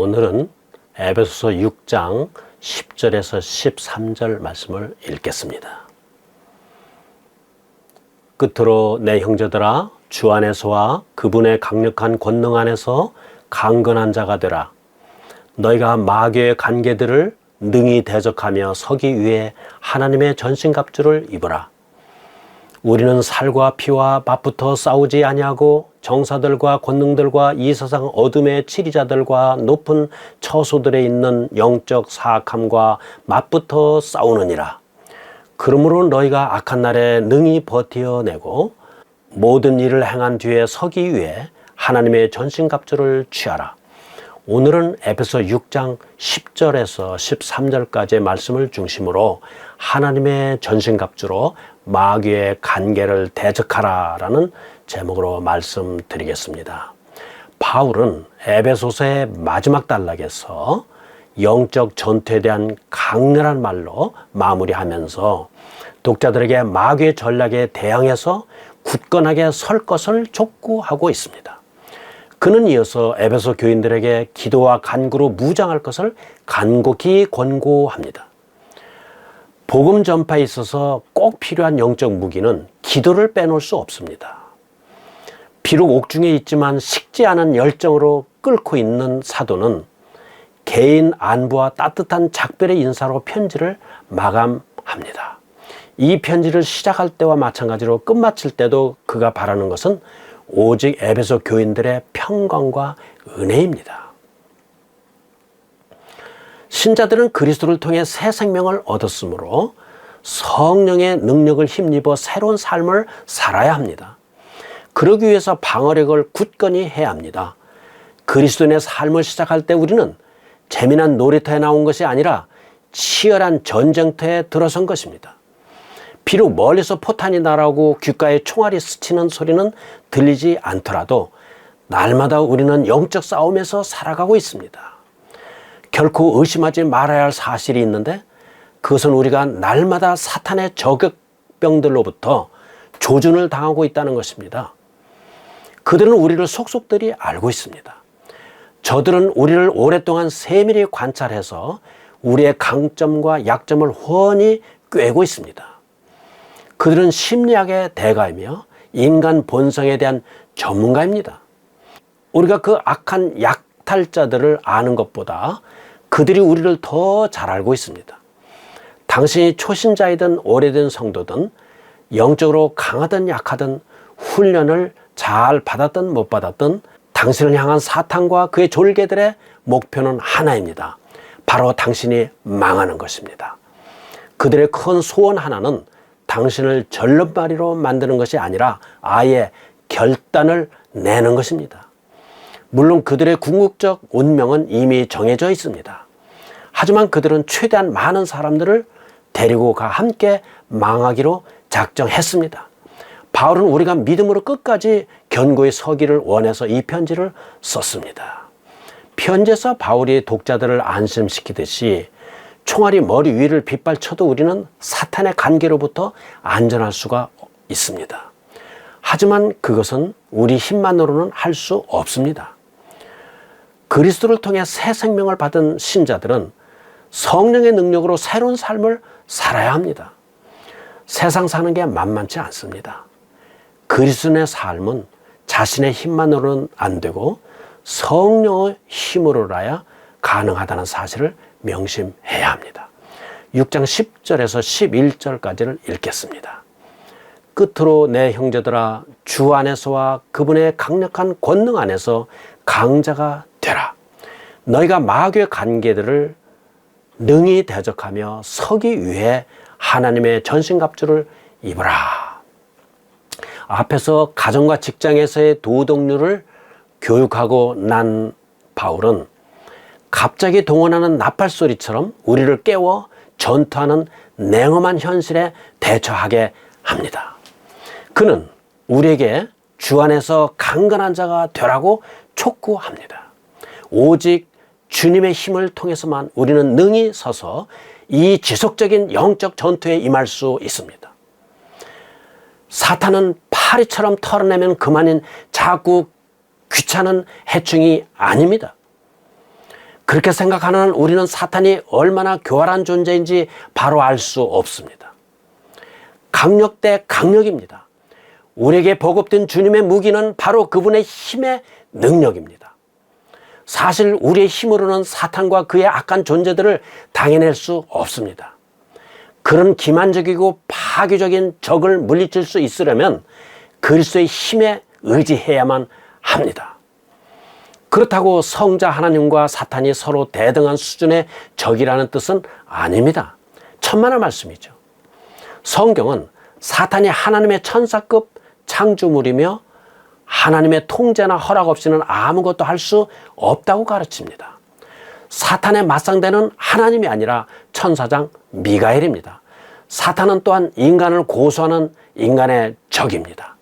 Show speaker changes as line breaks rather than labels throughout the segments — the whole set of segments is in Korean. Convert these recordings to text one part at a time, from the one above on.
오늘은 에베소서 6장 10절에서 13절 말씀을 읽겠습니다. 끝으로 내 형제들아, 주 안에서와 그분의 강력한 권능 안에서 강건한 자가 되라. 너희가 마귀의 관계들을 능히 대적하며 서기 위해 하나님의 전신갑주를 입으라. 우리는 살과 피와 맞붙어 싸우지 아니하고 정사들과 권능들과 이 세상 어둠의 치리자들과 높은 처소들에 있는 영적 사악함과 맞붙어 싸우느니라. 그러므로 너희가 악한 날에 능히 버티어내고 모든 일을 행한 뒤에 서기 위해 하나님의 전신갑주를 취하라. 오늘은 에베소 6장 10절에서 13절까지의 말씀을 중심으로 하나님의 전신갑주로 마귀의 관계를 대적하라 라는 제목으로 말씀드리겠습니다. 바울은 에베소서의 마지막 단락에서 영적 전투에 대한 강렬한 말로 마무리하면서 독자들에게 마귀의 전략에 대항해서 굳건하게 설 것을 촉구하고 있습니다. 그는 이어서 에베소 교인들에게 기도와 간구로 무장할 것을 간곡히 권고합니다. 복음 전파에 있어서 꼭 필요한 영적 무기는 기도를 빼놓을 수 없습니다. 비록 옥중에 있지만 식지 않은 열정으로 끓고 있는 사도는 개인 안부와 따뜻한 작별의 인사로 편지를 마감합니다. 이 편지를 시작할 때와 마찬가지로 끝마칠 때도 그가 바라는 것은 오직 에베소 교인들의 평강과 은혜입니다. 신자들은 그리스도를 통해 새 생명을 얻었으므로 성령의 능력을 힘입어 새로운 삶을 살아야 합니다. 그러기 위해서 방어력을 굳건히 해야 합니다. 그리스도인의 삶을 시작할 때 우리는 재미난 놀이터에 나온 것이 아니라 치열한 전쟁터에 들어선 것입니다. 비록 멀리서 포탄이 날아오고 귓가에 총알이 스치는 소리는 들리지 않더라도 날마다 우리는 영적 싸움에서 살아가고 있습니다. 결코 의심하지 말아야 할 사실이 있는데 그것은 우리가 날마다 사탄의 저격병들로부터 조준을 당하고 있다는 것입니다. 그들은 우리를 속속들이 알고 있습니다. 저들은 우리를 오랫동안 세밀히 관찰해서 우리의 강점과 약점을 훤히 꿰고 있습니다. 그들은 심리학의 대가이며 인간 본성에 대한 전문가입니다. 우리가 그 악한 약탈자들을 아는 것보다 그들이 우리를 더 잘 알고 있습니다. 당신이 초신자이든 오래된 성도든 영적으로 강하든 약하든 훈련을 잘 받았든 못 받았든 당신을 향한 사탄과 그의 졸개들의 목표는 하나입니다. 바로 당신이 망하는 것입니다. 그들의 큰 소원 하나는 당신을 절름발이로 만드는 것이 아니라 아예 결단을 내는 것입니다. 물론 그들의 궁극적 운명은 이미 정해져 있습니다. 하지만 그들은 최대한 많은 사람들을 데리고 가 함께 망하기로 작정했습니다. 바울은 우리가 믿음으로 끝까지 견고히 서기를 원해서 이 편지를 썼습니다. 편지에서 바울이 독자들을 안심시키듯이 총알이 머리 위를 빗발쳐도 우리는 사탄의 관계로부터 안전할 수가 있습니다. 하지만 그것은 우리 힘만으로는 할 수 없습니다. 그리스도를 통해 새 생명을 받은 신자들은 성령의 능력으로 새로운 삶을 살아야 합니다. 세상 사는 게 만만치 않습니다. 그리스도의 삶은 자신의 힘만으로는 안 되고 성령의 힘으로라야 가능하다는 사실을 명심해야 합니다. 6장 10절에서 11절까지를 읽겠습니다. 끝으로 내 형제들아, 주 안에서와 그분의 강력한 권능 안에서 강자가 되라. 너희가 마귀의 관계들을 능히 대적하며 서기 위해 하나님의 전신갑주를 입으라. 앞에서 가정과 직장에서의 도덕률을 교육하고 난 바울은 갑자기 동원하는 나팔소리처럼 우리를 깨워 전투하는 냉엄한 현실에 대처하게 합니다. 그는 우리에게 주 안에서 강건한 자가 되라고 촉구합니다. 오직 주님의 힘을 통해서만 우리는 능히 서서 이 지속적인 영적 전투에 임할 수 있습니다. 사탄은 파리처럼 털어내면 그만인 자꾸 귀찮은 해충이 아닙니다. 그렇게 생각하는 우리는 사탄이 얼마나 교활한 존재인지 바로 알 수 없습니다. 강력 대 강력입니다. 우리에게 보급된 주님의 무기는 바로 그분의 힘의 능력입니다. 사실 우리의 힘으로는 사탄과 그의 악한 존재들을 당해낼 수 없습니다. 그런 기만적이고 파괴적인 적을 물리칠 수 있으려면 그리스도의 힘에 의지해야만 합니다. 그렇다고 성자 하나님과 사탄이 서로 대등한 수준의 적이라는 뜻은 아닙니다. 천만의 말씀이죠. 성경은 사탄이 하나님의 천사급 창조물이며 하나님의 통제나 허락 없이는 아무것도 할 수 없다고 가르칩니다. 사탄의 맞상대는 하나님이 아니라 천사장 미가엘입니다. 사탄은 또한 인간을 고소하는 인간의 적입니다.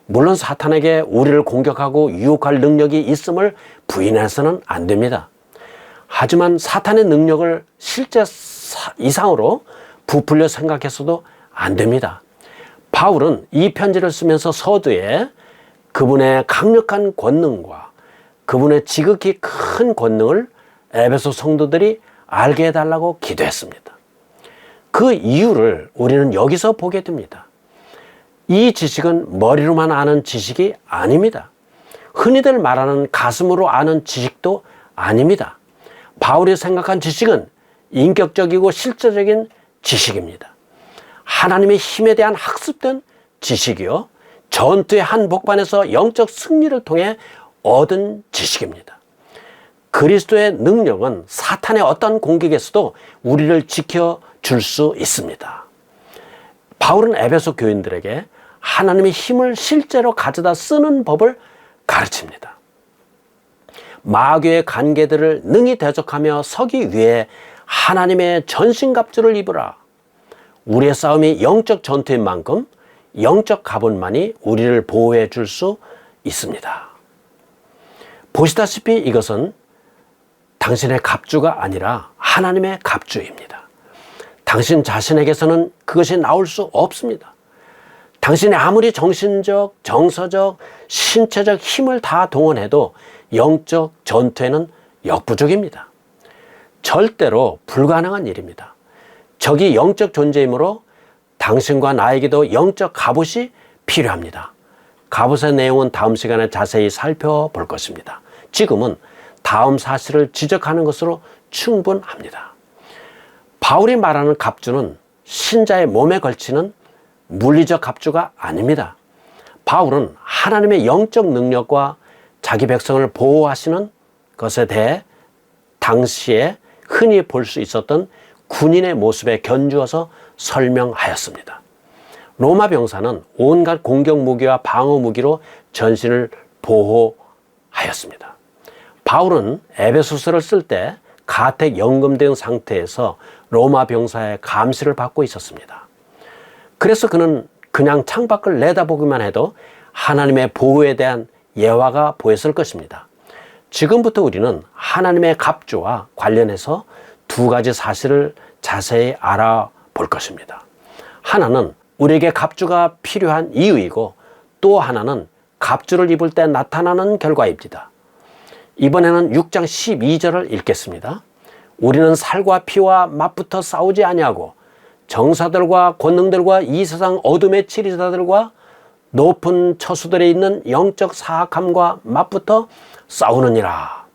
물론 사탄에게 우리를 공격하고 유혹할 능력이 있음을 부인해서는 안 됩니다. 하지만 사탄의 능력을 실제 이상으로 부풀려 생각해서도 안 됩니다. 바울은 이 편지를 쓰면서 서두에 그분의 강력한 권능과 그분의 지극히 큰 권능을 에베소 성도들이 알게 해달라고 기도했습니다. 그 이유를 우리는 여기서 보게 됩니다. 이 지식은 머리로만 아는 지식이 아닙니다. 흔히들 말하는 가슴으로 아는 지식도 아닙니다. 바울이 생각한 지식은 인격적이고 실제적인 지식입니다. 하나님의 힘에 대한 학습된 지식이요, 전투의 한복판에서 영적 승리를 통해 얻은 지식입니다. 그리스도의 능력은 사탄의 어떤 공격에서도 우리를 지켜줄 수 있습니다. 바울은 에베소 교인들에게 하나님의 힘을 실제로 가져다 쓰는 법을 가르칩니다. 마귀의 관계들을 능히 대적하며 서기 위해 하나님의 전신갑주를 입으라. 우리의 싸움이 영적 전투인 만큼 영적 갑옷만이 우리를 보호해 줄 수 있습니다. 보시다시피 이것은 당신의 갑주가 아니라 하나님의 갑주입니다. 당신 자신에게서는 그것이 나올 수 없습니다. 당신이 아무리 정신적, 정서적, 신체적 힘을 다 동원해도 영적 전투에는 역부족입니다. 절대로 불가능한 일입니다. 적이 영적 존재이므로 당신과 나에게도 영적 갑옷이 필요합니다. 갑옷의 내용은 다음 시간에 자세히 살펴볼 것입니다. 지금은 다음 사실을 지적하는 것으로 충분합니다. 바울이 말하는 갑주는 신자의 몸에 걸치는 물리적 갑주가 아닙니다. 바울은 하나님의 영적 능력과 자기 백성을 보호하시는 것에 대해 당시에 흔히 볼 수 있었던 군인의 모습에 견주어서 설명하였습니다. 로마 병사는 온갖 공격 무기와 방어 무기로 전신을 보호하였습니다. 바울은 에베소서를 쓸 때 가택 연금된 상태에서 로마 병사의 감시를 받고 있었습니다. 그래서 그는 그냥 창밖을 내다보기만 해도 하나님의 보호에 대한 예화가 보였을 것입니다. 지금부터 우리는 하나님의 갑주와 관련해서 두 가지 사실을 자세히 알아볼 것입니다. 하나는 우리에게 갑주가 필요한 이유이고, 또 하나는 갑주를 입을 때 나타나는 결과입니다. 이번에는 6장 12절을 읽겠습니다. 우리는 살과 피와 맞붙어 싸우지 아니하고 정사들과 권능들과 이 세상 어둠의 치리자들과 높은 처수들에 있는 영적 사악함과 맞붙어 싸우느니라.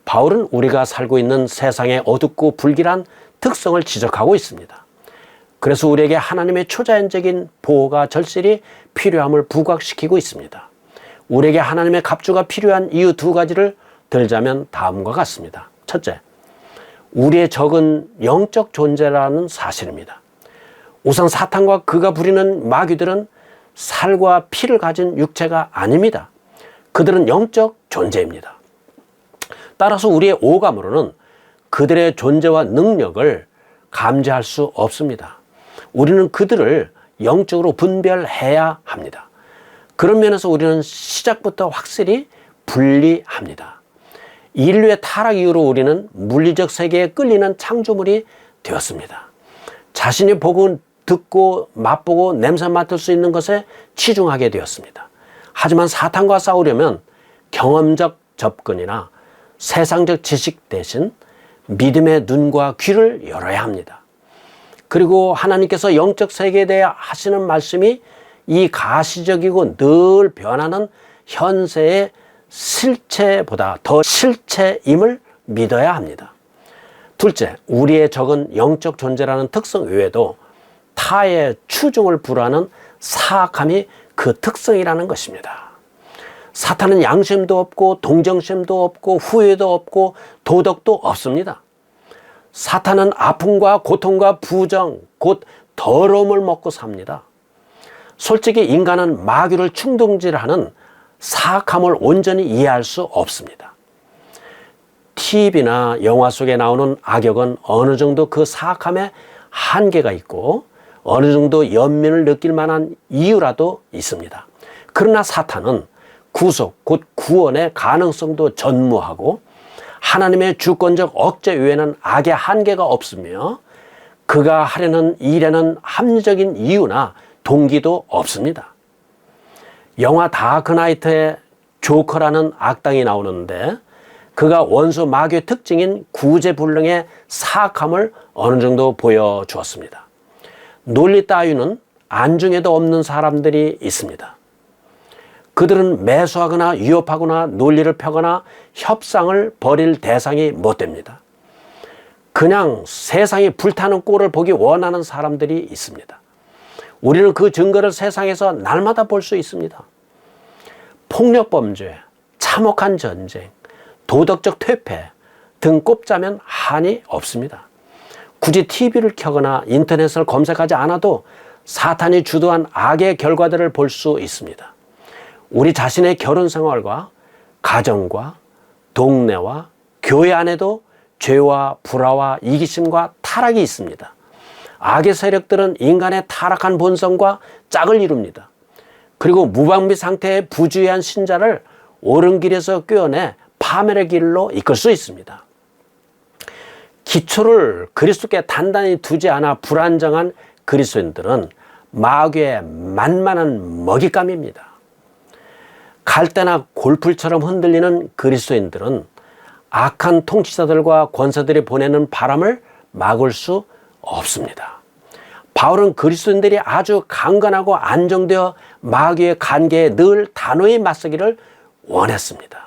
바울은 우리가 살고 있는 세상의 어둡고 불길한 특성을 지적하고 있습니다. 그래서 우리에게 하나님의 초자연적인 보호가 절실히 필요함을 부각시키고 있습니다. 우리에게 하나님의 갑주가 필요한 이유 두 가지를 들자면 다음과 같습니다. 첫째, 우리의 적은 영적 존재라는 사실입니다. 우선 사탄과 그가 부리는 마귀들은 살과 피를 가진 육체가 아닙니다. 그들은 영적 존재입니다. 따라서 우리의 오감으로는 그들의 존재와 능력을 감지할 수 없습니다. 우리는 그들을 영적으로 분별해야 합니다. 그런 면에서 우리는 시작부터 확실히 분리합니다. 인류의 타락 이후로 우리는 물리적 세계에 끌리는 창조물이 되었습니다. 자신이 보고 듣고 맛보고 냄새 맡을 수 있는 것에 치중하게 되었습니다. 하지만 사탄과 싸우려면 경험적 접근이나 세상적 지식 대신 믿음의 눈과 귀를 열어야 합니다. 그리고 하나님께서 영적 세계에 대해 하시는 말씀이 이 가시적이고 늘 변하는 현세의 실체보다 더 실체임을 믿어야 합니다. 둘째, 우리의 적은 영적 존재라는 특성 외에도 타의 추종을 불허하는 사악함이 그 특성이라는 것입니다. 사탄은 양심도 없고 동정심도 없고 후회도 없고 도덕도 없습니다. 사탄은 아픔과 고통과 부정, 곧 더러움을 먹고 삽니다. 솔직히 인간은 마귀를 충동질하는 사악함을 온전히 이해할 수 없습니다. TV나 영화 속에 나오는 악역은 어느 정도 그 사악함에 한계가 있고 어느 정도 연민을 느낄 만한 이유라도 있습니다. 그러나 사탄은 구속, 곧 구원의 가능성도 전무하고 하나님의 주권적 억제 외에는 악의 한계가 없으며 그가 하려는 일에는 합리적인 이유나 동기도 없습니다. 영화 다크나이트의 조커라는 악당이 나오는데 그가 원수 마귀의 특징인 구제불능의 사악함을 어느 정도 보여주었습니다. 논리 따위는 안중에도 없는 사람들이 있습니다. 그들은 매수하거나 위협하거나 논리를 펴거나 협상을 벌일 대상이 못 됩니다. 그냥 세상이 불타는 꼴을 보기 원하는 사람들이 있습니다. 우리는 그 증거를 세상에서 날마다 볼 수 있습니다. 폭력범죄, 참혹한 전쟁, 도덕적 퇴폐 등 꼽자면 한이 없습니다. 굳이 TV를 켜거나 인터넷을 검색하지 않아도 사탄이 주도한 악의 결과들을 볼 수 있습니다. 우리 자신의 결혼 생활과 가정과 동네와 교회 안에도 죄와 불화와 이기심과 타락이 있습니다. 악의 세력들은 인간의 타락한 본성과 짝을 이룹니다. 그리고 무방비 상태의 부주의한 신자를 옳은 길에서 꿰어내 파멸의 길로 이끌 수 있습니다. 기초를 그리스도께 단단히 두지 않아 불안정한 그리스도인들은 마귀의 만만한 먹잇감입니다. 갈대나 골풀처럼 흔들리는 그리스도인들은 악한 통치자들과 권세들이 보내는 바람을 막을 수 없습니다. 바울은 그리스도인들이 아주 강건하고 안정되어 마귀의 관계에 늘 단호히 맞서기를 원했습니다.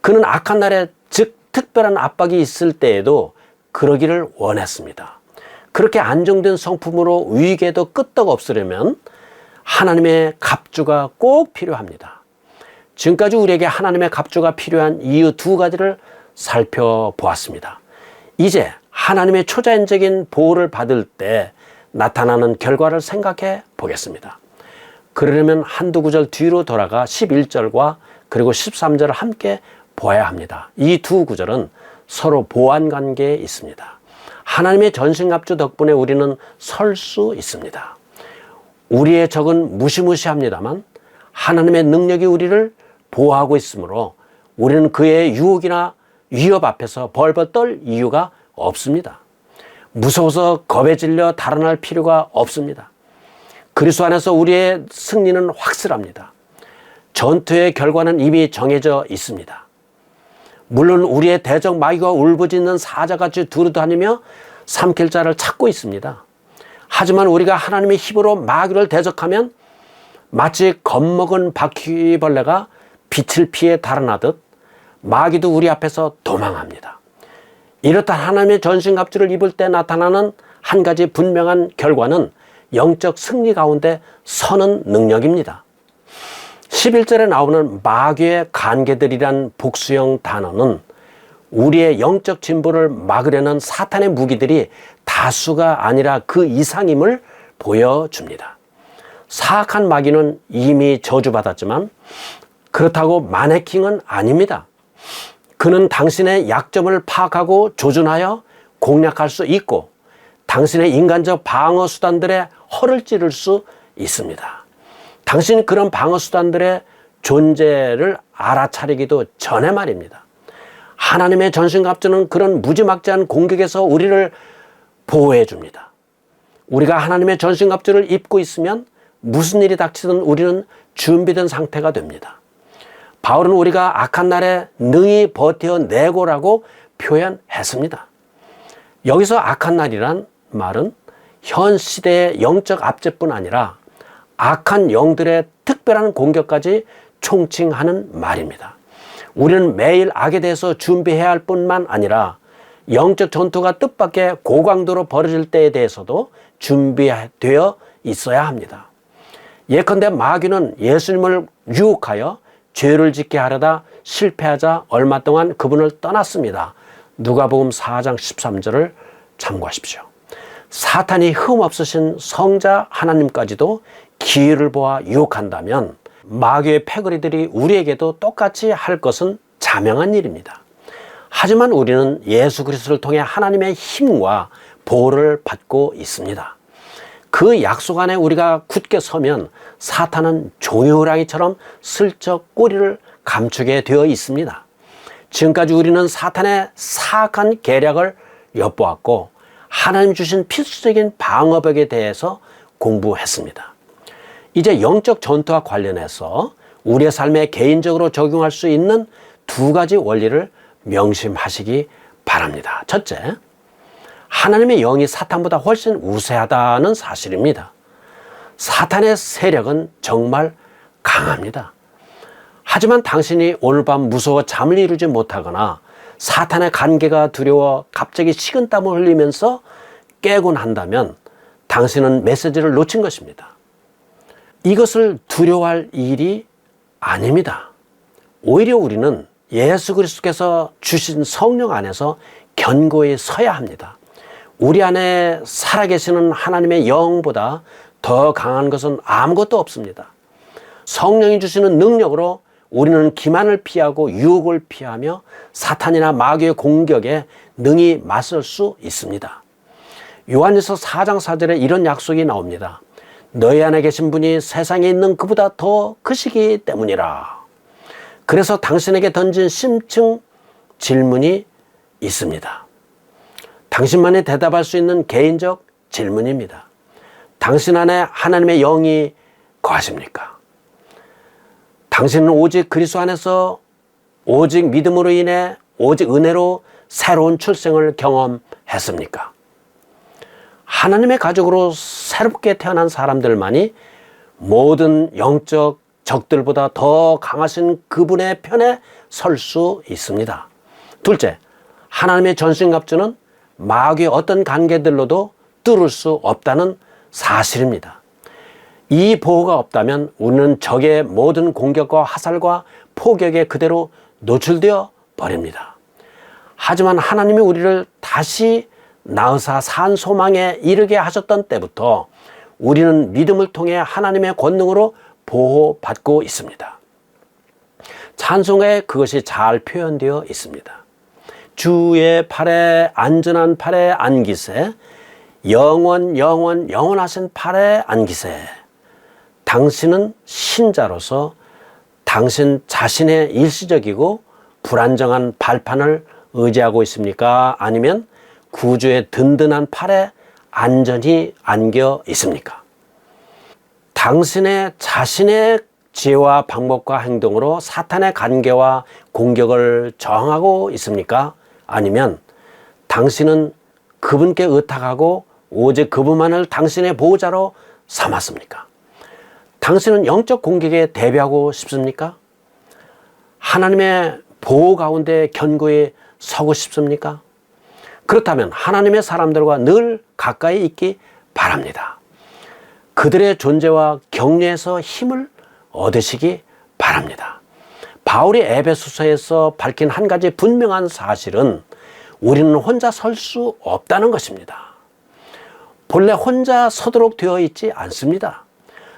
그는 악한 날에 즉 특별한 압박이 있을 때에도 그러기를 원했습니다. 그렇게 안정된 성품으로 위기에도 끄떡 없으려면 하나님의 갑주가 꼭 필요합니다. 지금까지 우리에게 하나님의 갑주가 필요한 이유 두 가지를 살펴보았습니다. 이제 하나님의 초자연적인 보호를 받을 때 나타나는 결과를 생각해 보겠습니다. 그러려면 한두 구절 뒤로 돌아가 11절과 그리고 13절을 함께 보아야 합니다. 이 두 구절은 서로 보완 관계에 있습니다. 하나님의 전신갑주 덕분에 우리는 설 수 있습니다. 우리의 적은 무시무시합니다만 하나님의 능력이 우리를 보호하고 있으므로 우리는 그의 유혹이나 위협 앞에서 벌벌 떨 이유가 없습니다. 무서워서 겁에 질려 달아날 필요가 없습니다. 그리스도 안에서 우리의 승리는 확실합니다. 전투의 결과는 이미 정해져 있습니다. 물론 우리의 대적 마귀가 울부짖는 사자같이 두루다니며 삼킬 자를 찾고 있습니다. 하지만 우리가 하나님의 힘으로 마귀를 대적하면 마치 겁먹은 바퀴벌레가 빛을 피해 달아나듯 마귀도 우리 앞에서 도망합니다. 이렇다 하나님의 전신갑주를 입을 때 나타나는 한 가지 분명한 결과는 영적 승리 가운데 서는 능력입니다. 11절에 나오는 마귀의 간계들이란 복수형 단어는 우리의 영적 진보를 막으려는 사탄의 무기들이 다수가 아니라 그 이상임을 보여줍니다. 사악한 마귀는 이미 저주받았지만 그렇다고 마네킹은 아닙니다. 그는 당신의 약점을 파악하고 조준하여 공략할 수 있고 당신의 인간적 방어 수단들의 허를 찌를 수 있습니다. 당신이 그런 방어 수단들의 존재를 알아차리기도 전에 말입니다. 하나님의 전신갑주는 그런 무지막지한 공격에서 우리를 보호해 줍니다. 우리가 하나님의 전신갑주를 입고 있으면 무슨 일이 닥치든 우리는 준비된 상태가 됩니다. 바울은 우리가 악한 날에 능히 버텨내고라고 표현했습니다. 여기서 악한 날이란 말은 현 시대의 영적 압제뿐 아니라 악한 영들의 특별한 공격까지 총칭하는 말입니다. 우리는 매일 악에 대해서 준비해야 할 뿐만 아니라 영적 전투가 뜻밖의 고강도로 벌어질 때에 대해서도 준비되어 있어야 합니다. 예컨대 마귀는 예수님을 유혹하여 죄를 짓게 하려다 실패하자 얼마 동안 그분을 떠났습니다. 누가복음 4장 13절을 참고하십시오. 사탄이 흠없으신 성자 하나님까지도 기회를 보아 유혹한다면 마귀의 패거리들이 우리에게도 똑같이 할 것은 자명한 일입니다. 하지만 우리는 예수 그리스도를 통해 하나님의 힘과 보호를 받고 있습니다. 그 약속 안에 우리가 굳게 서면 사탄은 종이호랑이처럼 슬쩍 꼬리를 감추게 되어 있습니다. 지금까지 우리는 사탄의 사악한 계략을 엿보았고 하나님 주신 필수적인 방어벽에 대해서 공부했습니다. 이제 영적 전투와 관련해서 우리의 삶에 개인적으로 적용할 수 있는 두 가지 원리를 명심하시기 바랍니다. 첫째, 하나님의 영이 사탄보다 훨씬 우세하다는 사실입니다. 사탄의 세력은 정말 강합니다. 하지만 당신이 오늘 밤 무서워 잠을 이루지 못하거나 사탄의 관계가 두려워 갑자기 식은땀을 흘리면서 깨곤 한다면 당신은 메시지를 놓친 것입니다. 이것을 두려워할 일이 아닙니다. 오히려 우리는 예수 그리스도께서 주신 성령 안에서 견고히 서야 합니다. 우리 안에 살아계시는 하나님의 영보다 더 강한 것은 아무것도 없습니다. 성령이 주시는 능력으로 우리는 기만을 피하고 유혹을 피하며 사탄이나 마귀의 공격에 능히 맞설 수 있습니다. 요한일서 4장 4절에 이런 약속이 나옵니다. 너희 안에 계신 분이 세상에 있는 그보다 더 크시기 때문이라. 그래서 당신에게 던진 심층 질문이 있습니다. 당신만이 대답할 수 있는 개인적 질문입니다. 당신 안에 하나님의 영이 거하십니까? 당신은 오직 그리스도 안에서 오직 믿음으로 인해 오직 은혜로 새로운 출생을 경험했습니까? 하나님의 가족으로 새롭게 태어난 사람들만이 모든 영적 적들보다 더 강하신 그분의 편에 설 수 있습니다. 둘째, 하나님의 전신갑주는 마귀의 어떤 관계들로도 뚫을 수 없다는 사실입니다. 이 보호가 없다면 우리는 적의 모든 공격과 화살과 포격에 그대로 노출되어 버립니다. 하지만 하나님이 우리를 다시 낳으사 산 소망에 이르게 하셨던 때부터 우리는 믿음을 통해 하나님의 권능으로 보호받고 있습니다. 찬송에 그것이 잘 표현되어 있습니다. 주의 팔에 안전한 팔에 안기세, 영원하신 팔에 안기세. 당신은 신자로서 당신 자신의 일시적이고 불안정한 발판을 의지하고 있습니까? 아니면 구주의 든든한 팔에 안전히 안겨 있습니까? 당신의 자신의 지혜와 방법과 행동으로 사탄의 관계와 공격을 저항하고 있습니까? 아니면 당신은 그분께 의탁하고 오직 그분만을 당신의 보호자로 삼았습니까? 당신은 영적 공격에 대비하고 싶습니까? 하나님의 보호 가운데 견고히 서고 싶습니까? 그렇다면 하나님의 사람들과 늘 가까이 있기 바랍니다. 그들의 존재와 격려에서 힘을 얻으시기 바랍니다. 바울이 에베소서에서 밝힌 한 가지 분명한 사실은 우리는 혼자 설 수 없다는 것입니다. 본래 혼자 서도록 되어 있지 않습니다.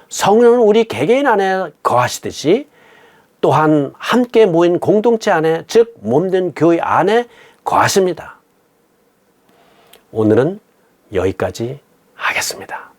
성령은 우리 개개인 안에 거하시듯이 또한 함께 모인 공동체 안에, 즉 몸된 교회 안에 거하십니다. 오늘은 여기까지 하겠습니다.